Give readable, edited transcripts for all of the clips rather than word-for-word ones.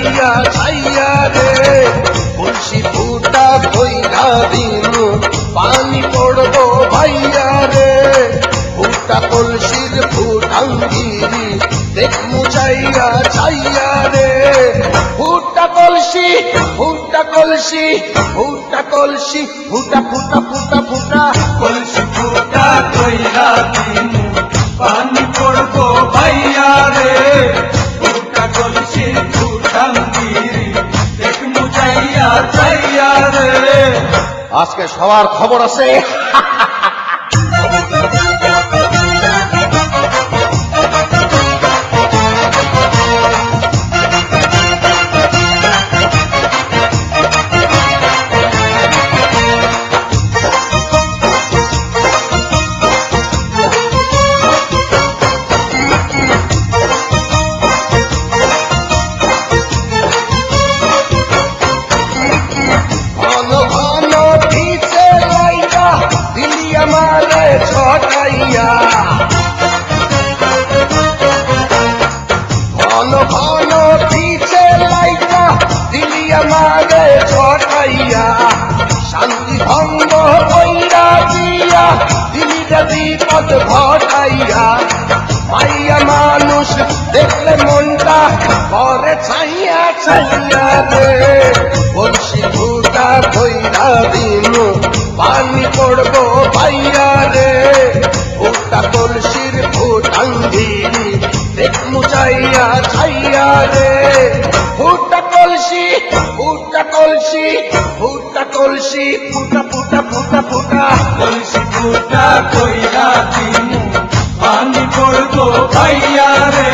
ছাইয়া ছাইয়া রে কলসি ফুটা কইরা দিনু পানি পড়বো ভাইয়া রে ফুটা কলসির ফুটাঙ্গিরি দেখমু চাইয়া ছাইয়া রে ফুটা কলসি ফুটা কলসি ফুটা কলসি ফুটা ফুটা ফুটা ফুটা কলসি ফুটা কইরা দিনু পানি পড়বো ভাইয়া রে ফুটা কলসি ফুটাঙ্গিরি দেখমু চাইয়া চাইয়া রে। আজকে সবার খবর আছে। ছটাইয়া ঘন ঘন পিছে লাইকা দিলি আমারে ছটাইয়া শান্তি ভঙ্গ কইরা দিয়া দিলি বিপদ ঘটাইয়া মাইয়া মানুষ দেখলে মনটা করে ছাইয়া ছাইয়া রে কলসি ফুটা কইরা দিনু পানি পড়বো ভাইয়া রে ফুটা কলসির ফুটাঙ্গিরি দেখমু চাইয়া ছাইয়া রে ফুটা কলসি ফুটা কলসি ফুটা কলসি ফুটা ফুটা ফুটা ফুটা কলসি ফুটা কইরা দিনু পানি পড়বো ভাইয়া রে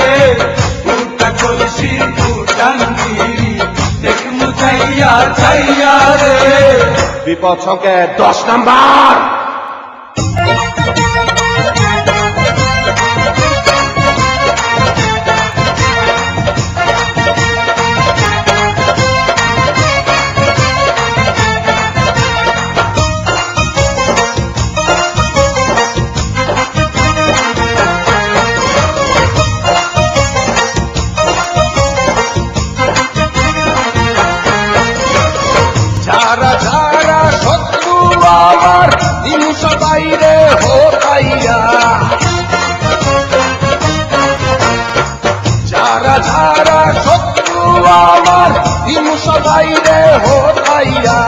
ফুটা কলসি ফুটাঙ্গিরি দেখমু চাইয়া চাইয়া রে। বিপদ সংকেত 10 নাম্বার। যারা যারা শত্রু আমার দিন সবাই রে হোকাইয়া যারা যারা শত্রু আমার দিন সবাই রে হোকাইয়া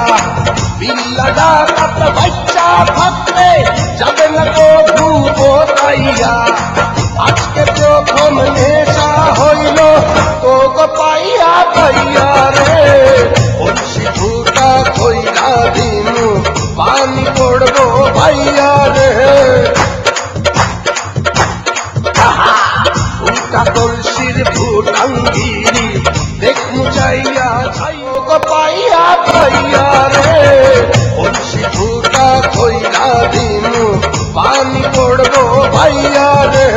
বিল্লা ডাকাত বাচ্চা থাকলে যাবে না তো ভূপতাইয়া আজকে প্রথম নেশা হইল তো গো পাইয়া পাইয়া রে কলসি ফুটা কইরা দিনু পানি পড়বো ভাইয়া রে ফুটা কলসির ফুটাঙ্গিরি দেখমু চাইয়া ছাইও গো পাইয়া পাইয়া রে কলসি ফুটা কইরা দিনু পানি পড়বো ভাইয়া রে।